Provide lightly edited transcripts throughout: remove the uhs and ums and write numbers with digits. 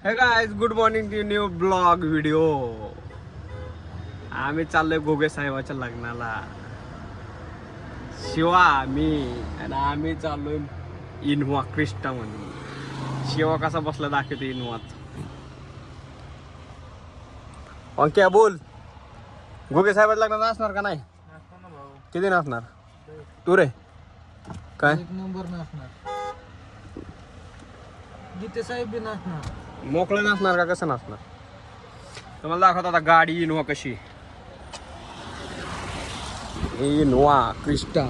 हे guys, good morning to new blog video. आम्ही चाललोय गोगे साहेबाच्या लग्नाला. शिवा, मी आणि आम्ही चाललोय इनोवा क्रिस्टा म्हणून. शिवा कसा बसला दाखवतो इनोवात. अंक्या बोल, गोगे साहेबाच्या लग्नाला असणार का नाही? किती नसणार तू रे? काय एक नंबर नसणार, गीते साहेब बी नसणार, मोकळं नसणार का? कसं नसणार? तुम्हाला दाखवतो आता गाडी इनोवा कशी. Innova Crysta.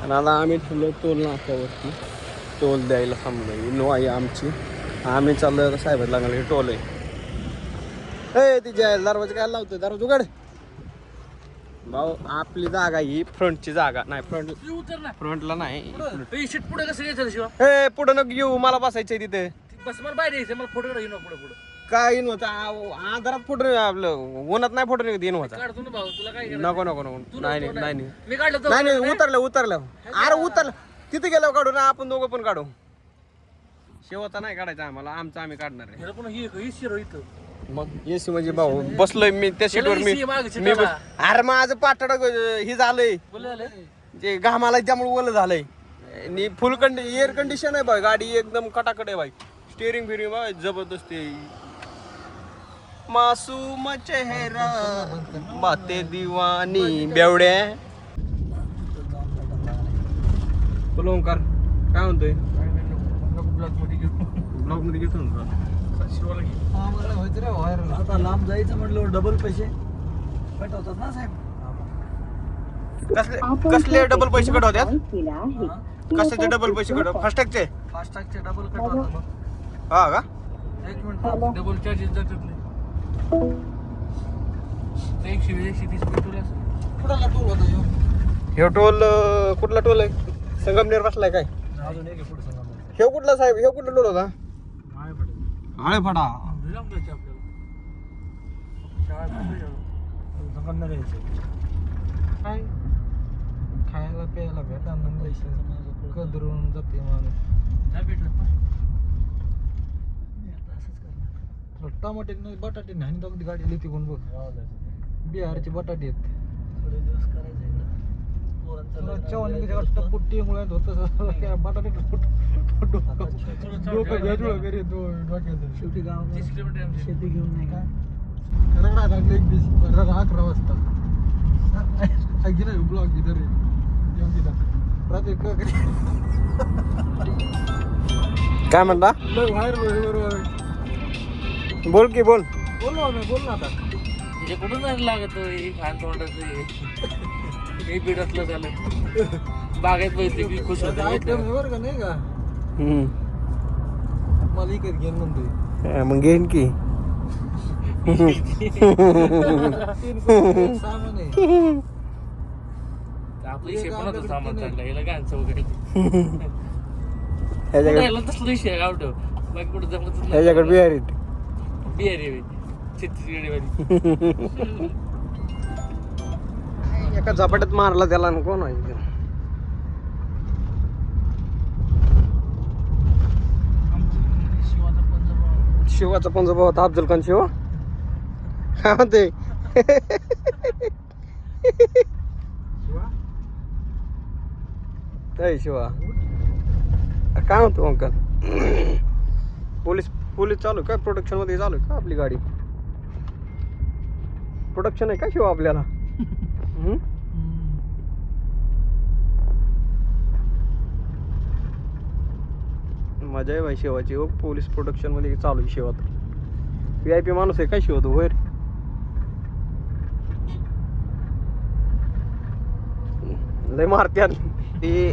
आणि आता आम्ही थांबलो टोल नाक्यावरती. टोल द्यायला थांबलो. इनोवा आहे आमची. आम्ही चाललोय आता साहेब लागले. टोल आहे. ए ती दरवाजा काय लावतोय? दरवाजा उघड भाऊ. आपली जागा ही फ्रंटची जागा नाही. फ्रंटला नाही. पुढे कसं घ्यायचं शिवा? हे पुढं नको येऊ, मला बसायचंय तिथे. बस मला बाहेर यायचं, मला फोटो काढ पुढे पुढे काय इनोचा आधारात फोटो आपलं उन्हात नाही फोटो निघत इनोचा. काढतो ना भाऊ, तुला काय नको नको नको. नाही नाही नाही मी काढलं नाही नाही. उतरलं. अरे उतरलं तिथे गेल्यावर काढू ना. आपण दोघं पण काढू. शेवचा नाही काढायचा आम्हाला. आमचं आम्ही काढणार आहे. पण ही शिरो इथं मग एसी म्हणजे भाऊ बसलोय मी त्या सीटवर. मी अरे माझं पाटड हे झालंय जे घामाला त्यामुळे ओलं झालंय. आणि फुल एअर कंडिशन आहे भाई. गाडी एकदम कटाकट आहे भाई. स्टेअरिंग फिरिंग भाई जबरदस्त आहे. मासूम चेहरा बाते दिवानी बेवड्या. तुला ओंकार काय म्हणतोय? ब्लॉग मध्ये घेतो ना. आता लांब जायचं म्हटलं डबल पैसे कट होतात ना साहेब. कसले डबल पैसे कट होत्यात? कशाचे डबल पैसे कट? फास्टॅगचे डबल कट होतात. हा का? एक मिनिट, डबल चार्जेस जातात. 120-130 टोल असं. कुठला टोल होता ह्यो? ह्यो टोल कुठला टोल आहे? संगमनेर बसलाय काय? अजून एक पुढे सांगा. ह्यो कुठला साहेब? ह्यो कुठला टोल होता? आळेफाटा. आपल्याला संगमनेर यायचं. काय खायला प्यायला भेटा नंदायचं कदरून जाते माणूस. नाही भेटलं टमाटे नाही, बटाटे नाही. आणि गाडी लिहिते कोण बघ. बिहारचे बटाटे आहेत. थोडे दिवस करायचे पुट्टी मुळे होत बटाटे डोकं भेटलं घरी डोक्याचं. शेवटी गाव शेती घेऊन नाही का रगडा लागले. एक दिवस 11 वाजता ब्लॉग इधर काय म्हणता? बरोबर बोल की बोल. बोल ना आता. म्हणजे कुठून नाही लागत खान तोंडाचं हे बीड असलं झालं. बागेत पैसे की खुश होतं बरं का नाही का? मला इकडे घेऊन म्हणतोय. मग घेईन की. सामान आहे आपलं. शेपणाचं सामान चाललं याला गांचं वगैरे तसलं विषय गावठं. बाकी कुठं जमलं ह्याच्याकडे बिहारी बिहारी छत्तीसगडी. एका झपाट्यात मारला त्याला. कोण आहे? शिवाचा पंजोबा होता. अफजल खान शिवा काय म्हणते? शिवा काय म्हणतो अंकल? पोलीस चालू काय? प्रोडक्शन मध्ये चालू का आपली गाडी? प्रोडक्शन आहे का शिवा आपल्याला? मजा आहे भाई शिवाची. हो पोलीस प्रोडक्शन मध्ये चालू आहे शिवा. VIP माणूस आहे काय शिवा तू? होय लय मारत्यात. ते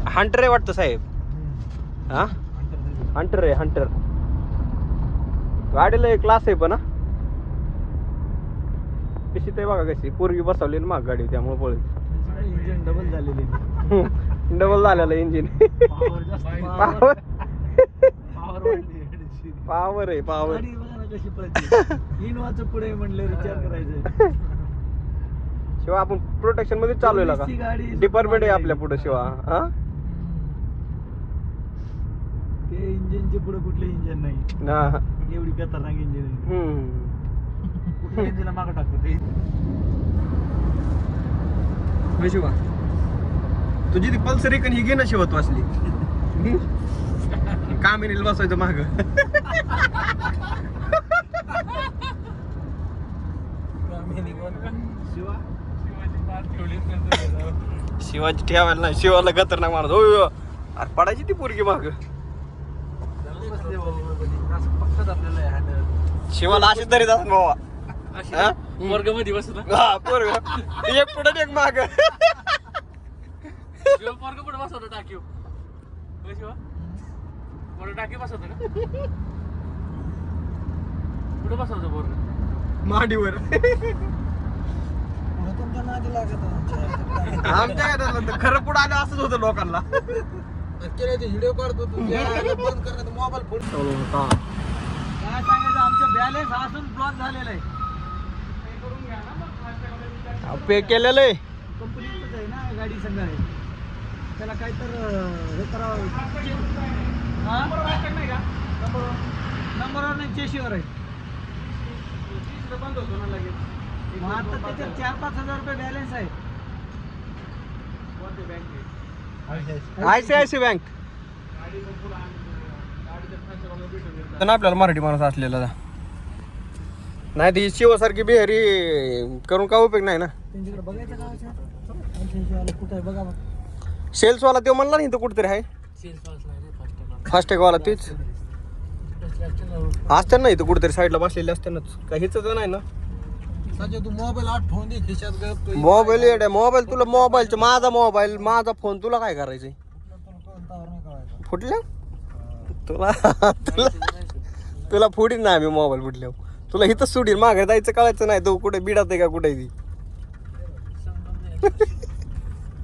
हंटर आहे वाटतं साहेब. हा हंटर आहे. हंटर गाडीला एक क्लास आहे पण. कशी ते बघा कशी पूर्वी बसवली ना माग गाडी त्यामुळे पळेल. इंजिन डबल झालेली. डबल झालेलं इंजिन. पावर आहे पावर. कशी पळते. इनोवाचं पुढे म्हणलं विचार करायचं. शिवा आपण प्रोटेक्शन मध्ये चालू आहे का? डिपार्टमेंट आहे आपल्या पुढे शिवा. हा ते इंजिनचे पुढे कुठले इंजिन नाही ना एवढी खतरनाक इंजिन आहे. हम्म. इंजिनला मागं टाकतो ते. शिवा तुझी ती पल्सर एक ही घे ना शिवत वाचली कामिनीला बसायचं माग शिवाजी ठेवायला नाही शिवाला खतरनाक मारत हो अरे पडायची ती पोरगी माग शिवाला अशीच धरीत असत बाबा वर्ग मध्ये बसत हा पोरग एक पुढे एक माग वर्ग पुढे बसवतो टाकीव पुढे टाकी बसवतो का पुढे बसवतो वर्ग मांडीवर पुढं तुमच्या नादी लागत आमच्या काय खरं पुढे आलं असंच होतं लोकांना व्हिडिओ काढतो बंद करण्यात मोबाईल फोन काय सांगायचं आमचं बॅलन्स असून ब्लॉक झालेलं आहे. पे केलेलं आहे कंपनीचंच आहे ना गाडी संघ आहे त्याला काय तर हे करावं नंबरवर नाही चेशीवर आहे. बंद होतो ना लगेच मग आता त्याच्यात 4-5 हजार रुपये बॅलन्स आहे. ICICI बँक आपल्याला मराठी माणूस असलेला नाही ती शिवसारखी बिहारी करून काय उपयोग नाही ना. त्यांच्याकडे बघायचं का कुठं आहे बघा मग. सेल्सवाला तो म्हणला नाही तो कुठेतरी आहे फास्टॅगवाला तीच असते ना इथं कुठेतरी साईडला बसलेले असते ना काही हिच नाही ना. तू मोबाईल आठवून दे खिशात मोबाईल मोबाईल तुला मोबाईल माझा फोन तुला काय करायचंय फुटल्या तुला तुला तुला फुटीन ना आम्ही मोबाईल फुटल्यावर तुला इथं सुडीन मागे जायचं कळायचं नाही तू कुठे बिडात आहे का कुठे ती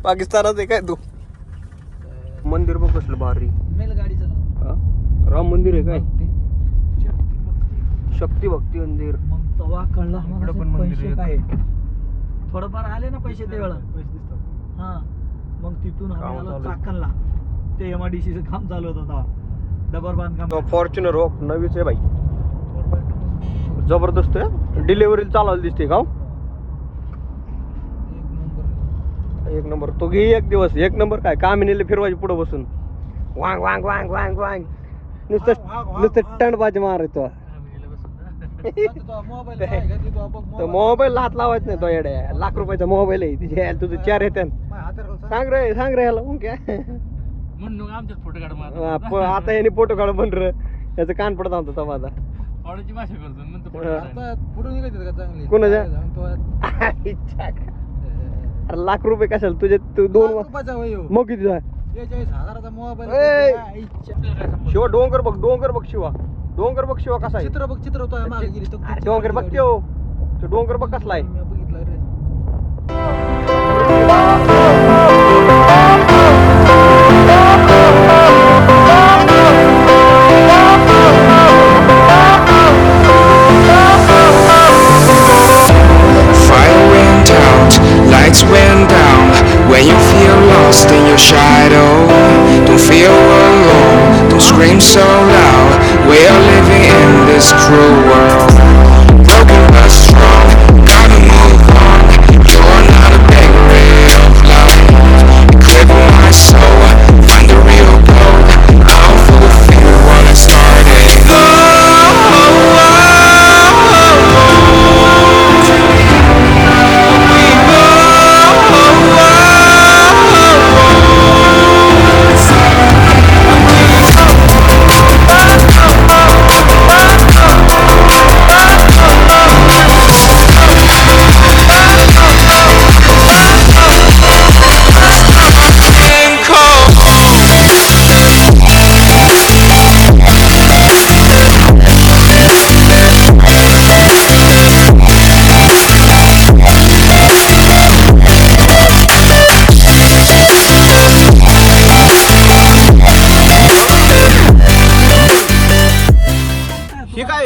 पाकिस्तानात आहे काय तू मंदिर बघ कसलं भारी मेल गाडी चला राम मंदिर आहे काय शक्ती भक्ती मंदिर. मग तवा कळला इकडं पण मंदिर पैसे आहे. काय थोडंफार आले ना पैसे त्यावेळा पैसे दिसतात. हा मग तिथून आम्ही काम आलो चालू आहे. चाकणला ते MIDCचं काम चालू होतं तेव्हा डबर बांधकाम. फॉर्च्युनर हो नवीच आहे बाई जबरदस्त आहे डिलिव्हरी चालवायला दिसते का एक नंबर तो घे एक दिवस एक नंबर काय कामिनीला फिरवायची पुढे बसून वांग वांग वांग वांग वांग नुसतं टंडबाजी मारायचो मोबाईल हात लावायच नाही तो येड्या ₹1,00,000 मोबाईल आहे तिचे तुझं 4 येते सांग रे ह्याला मग काय म्हणून आमच्यात फोटो काढ आता याने फोटो काढ बन रे याचं कान पडत होता माझा आवडायची भाषा करतो नंतर फोटो काढायला. पुढे निघायचे का चांगली कोणाच्या? ₹1,00,000 ₹1,00,000 कशाला तुझे तू 2 मग किती झाला 43,000चा मोबाईल. शिवा डोंगर बघ शिवा डोंगर बघ शिवा कसा आहे चित्र बघ चित्र होतं मागे गेली तो अरे डोंगर बघ तो डोंगर बघ कसला आहे मी बघितलं रे. Fire went out, lights went down. When you feel lost in your shadow, don't feel alone, don't scream so loud. We are living in this cruel world, broken but strong, gotta move on. You're not a bakery of life, clever my soul, find the real gold. I'll fulfill what I started.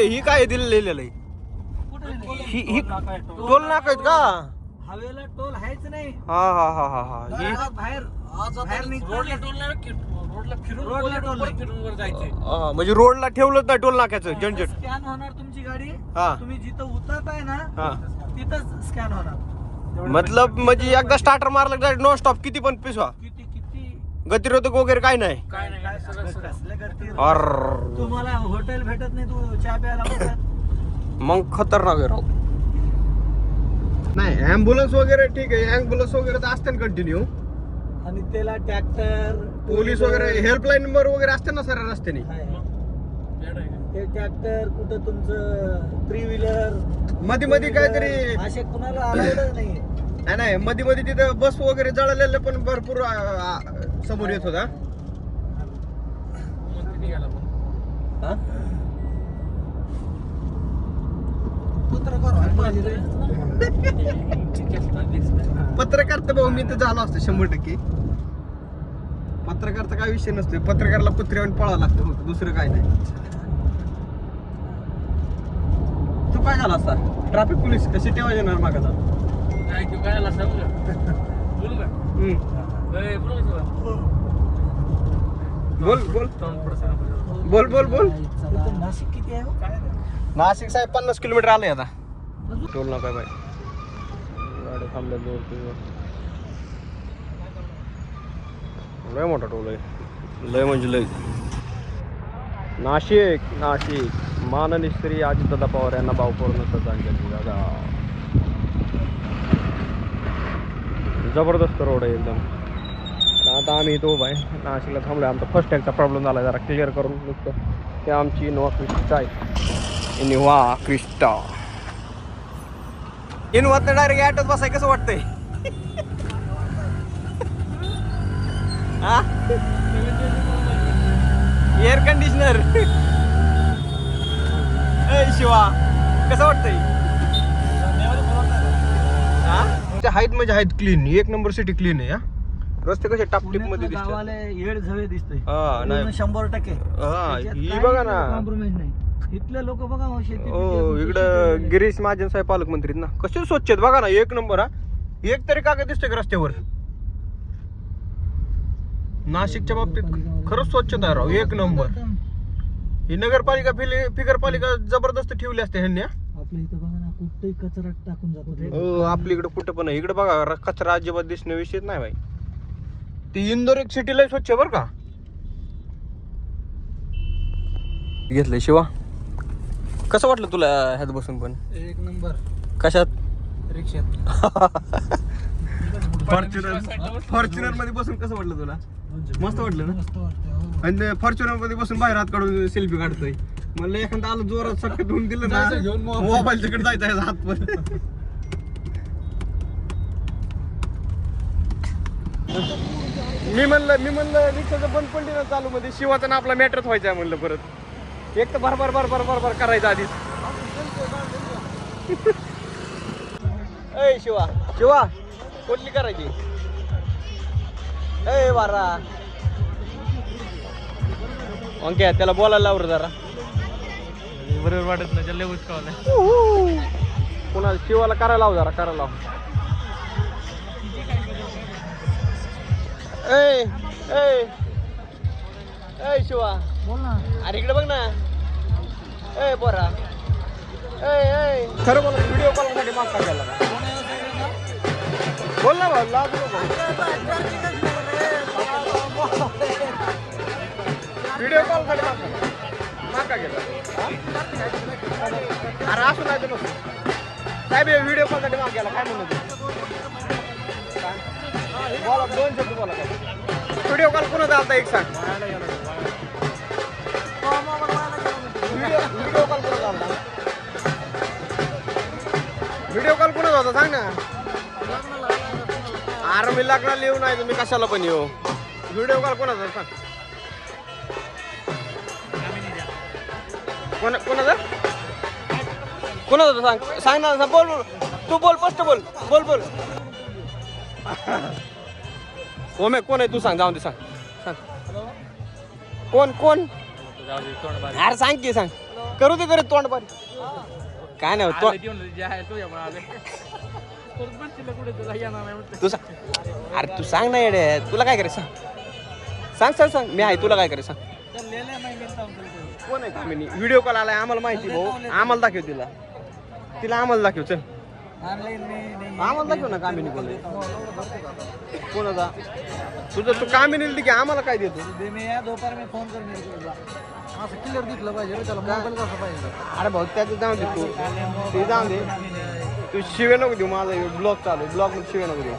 ही काय दिलेलं आहे ही toll नाका आहेत का हवेला toll आहेच नाही हा बाहेर आज आता बाहेर रोडला टोल नाही की रोडला फिरून रोडला टोल नाही. फिरून वर जायचंय. म्हणजे रोडला ठेवलंच नाही टोल नाक्याचं झंझट. स्कॅन होणार तुमची गाडी. हा. तुम्ही जिथं उतरताय ना हा तिथंच स्कॅन होणार. मतलब म्हणजे एकदा स्टार्टर मारलं डायरेक्ट नॉन स्टॉप किती पण पिसवा. किती किती गतिरोधक वगैरे काय नाही. काय नाही सगळं सगळं. कसलं करते रे? अर तुम्हाला हॉटेल भेटत नाही, तू चहा प्यायला बसतात. मग खतरनाक आहे राव. नाही ऍम्ब्युलन्स वगैरे ठीक आहे, ऍम्ब्युलन्स वगैरे तर असते ना कंटिन्यू. आणि त्याला ट्रॅक्टर पोलीस वगैरे हेल्पलाईन नंबर वगैरे असते ना सर रस्त्याने. ते ट्रॅक्टर कुठं तुमचं 3 व्हीलर मध्ये मध्ये काहीतरी असे कुणाला अलाउडच नाहीये. नाही मध्ये मध्ये तिथं बस वगैरे जळलेलं पण भरपूर समोर येत होता. हा? पत्रकार व्हायला पाहिजे रे. पत्रकार तर भाऊ मी तर झालो असतो 100%. पत्रकारचा काय विषय नसतो, पत्रकारला कुत्र्यावर पळावं लागतं फक्त, दुसरं काय नाही. तू काय झाला असता ट्रॅफिक पोलीस कशी ठेवायचे येणार मागा जात. काय तू काय आला सांगू का? बोलू का? ए, बोलू का तुला? बोल बोल तोंड पडतं. बोल बोल बोल. इथं नाशिक किती आहे हो? नाशिक साहेब 50 किलोमीटर आले आता. टोल नका बाय गाडी थांबल्या जवळ. लय मोठा टोल आहे, लय म्हणजे लय. नाशिक नाशिक माननीय श्री अजितदादा पवार यांना भावपूर्ण श्रद्धांजली. दादा जबरदस्त रोड आहे एकदम. आता आम्ही इथं उभा आहे नाशिकला थांबलो. आमचा फर्स्ट टँकचा प्रॉब्लेम झाला, जरा क्लिअर करून नुसतं. ते आमची इनोवा क्रिस्टा आहे. इनोवा क्रिस्टा इनोवात डायरेक्ट ॲटोत बसाय कसं वाटतंय? Air conditioner. शिवा कसं वाटतंय? हाईत म्हणजे हाईत क्लीन, 1 नंबर सिटी क्लीन आहे. रस्ते कसे टापटीप मध्ये दिसतात. गावाला येड झवे दिसतोय. हा नाही 100%. हा त्याच्यात ही काही बघा ना. कॉम्प्रोमाइज नाही. इथले लोक बघा हो, शेती हो इकडं गिरीश महाजन साहेब पालकमंत्री ना, कसे स्वच्छ आहेत बघा ना. 1 नंबर. हा एक तरी कागद दिसतोय का रस्त्यावर? नाशिकच्या बाबतीत खरंच स्वच्छता आहे राव, 1 नंबर. ही नगरपालिका फिगरपालिका जबरदस्त ठेवली असते ह्यांनी. आपल्या इथं बघा ना, कुठेही कचरा टाकून जातो. हो आपल्या इकडे कुठं पण इकडे बघा कचरा अजिबात दिसणं विषय नाही भाई. ती इंदोर एक सिटीला स्वच्छ बर का. घेतलंय शिवा. कसं वाटलं तुला ह्यात बसून पण? 1 नंबर. कशात? रिक्षात. फॉर्च्युनर मध्ये बसून कसं वाटलं तुला? मस्त वाटलं ना. मस्त वाटतं. आणि फॉर्च्युनर मध्ये बसून बाहेर हात काढून सेल्फी काढतोय. म्हणलं एखादा आलं जोरात सटक धुवून दिलं ना, घेऊन मोबाईल तिकडे जायचा आहे हात पण. मी म्हणलं रिक्षाचं बंद पडली ना चालू मध्ये, शिवाचा ना आपला मॅटरच व्हायचा म्हणलं परत. एक तर भर करायचं आधीच. ए शिवा कुठली करायची? ए बारा ओके त्याला बोलायला लावर जरा. बरोबर वाटत नाही, लय उचकावलं. कुणाला शिवाला करायला लाव जरा, करायला लाव. ए ए ए शिवा बोल ना. अरे इकडे बघ ना. ए बोरा ए खरं बोला, व्हिडिओ कॉल साठी मागता गेला का? बोल ना भाऊ, लाज नको. व्हिडिओ कॉल साठी मागता गेला. अरे असं नाही तर नको साहेब, व्हिडिओ कॉल साठी माग गेला काय म्हणत? बोला 2 शब्द बोला. काय व्हिडिओ कॉल कोणाचा आता एक सांग. व्हिडिओ कॉल कोणाचा आला? व्हिडिओ कॉल कोणाचा होता सांग ना. अरे मी लग्नाला येऊ नाही तुम्ही कशाला पण येऊ. व्हिडिओ कॉल कोणाचा सांग. कोणाचा सांग ना. बोल तू बोल, स्पष्ट बोल. ओमे कोण आहे तू सांग, जाऊन दे सांग. कोण अरे सांग की सांग. करू दे तोंड बारी. काय नाही होत परत बनशील कुठे तुला येणार नाही म्हणतो. तू सांग अरे तू सांग ना येडे तुला काय करायचं सांग सांग सांग मी आहे तुला काय करायचं सांग तर लिहिलंय नाही गेलता म्हणतो तिथे. कोण आहे कामिनी व्हिडिओ कॉल आलाय आम्हाला माहिती भाऊ आम्हाला दाखव तिला तिला आम्हाला दाखव चल ऑनलाईन नाही आम्हाला दाखव ना कामिनी कोणाचा तुझं तू कामिनीला दे की आम्हाला काय देतो दे मी या दोपार मी फोन कर मेरे को असं क्लिअर दिसलं पाहिजे रे त्याला मोबाईल कसा पाहिजे अरे भाऊ त्याचं जाऊ दे तू ते जाऊ दे तू शिवे नको देऊ माझा ब्लॉग चालू ब्लॉग मध्ये शिवे नको देऊ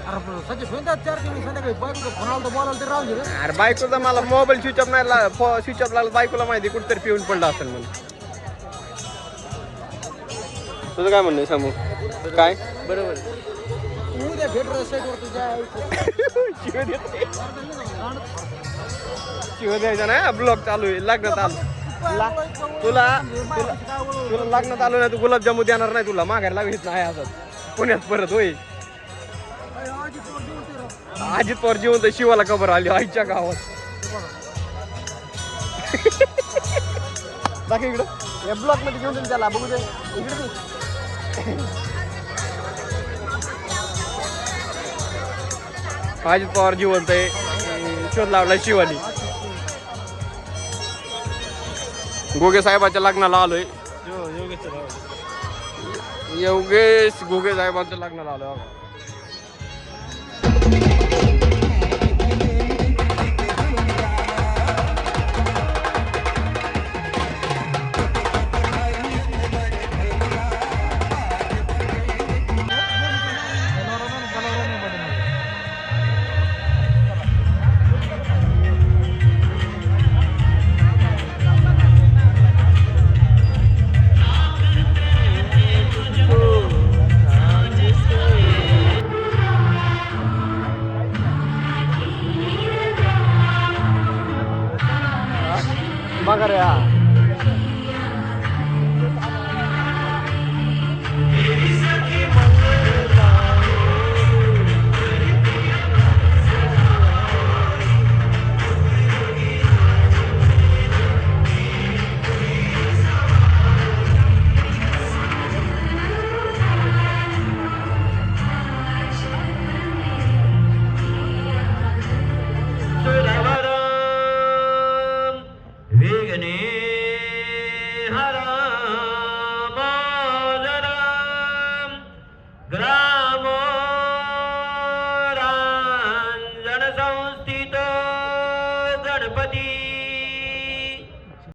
अरे सचिन फोन चार मी संध्याकाळी बायको फोन आला तर बोलायला तर राहू दे रे. अरे बायकोचा मला मोबाईल स्विच ऑफ नाही स्विच ऑफ लागला बायकोला माहिती कुठेतरी पिऊन पडला असेल म्हणून तुझं काय म्हणणं आहे समोर काय बरोबर उद्या भेट रे साईडवर तुझ्या शिवे देते शिवे द्यायचा ना ब्लॉग चालू आहे लग्नात आलो तुला तुला लग्नात आलो नाही तू गुलाबजामू देणार नाही तुला माघारी लागलीच नाही असं पुण्यात परत होय अजित पवार जीवन तर शिवाला खबर आली आईच्या गावात दाखव इकडं या ब्लॉक मध्ये घेऊन दे त्याला बघू दे इकडे अजित पवार जिवंत आहे शोध लावला शिवानी गोगे साहेबाच्या लग्नाला आलोय योगेश गोगे साहेबांच्या लग्नाला आलोय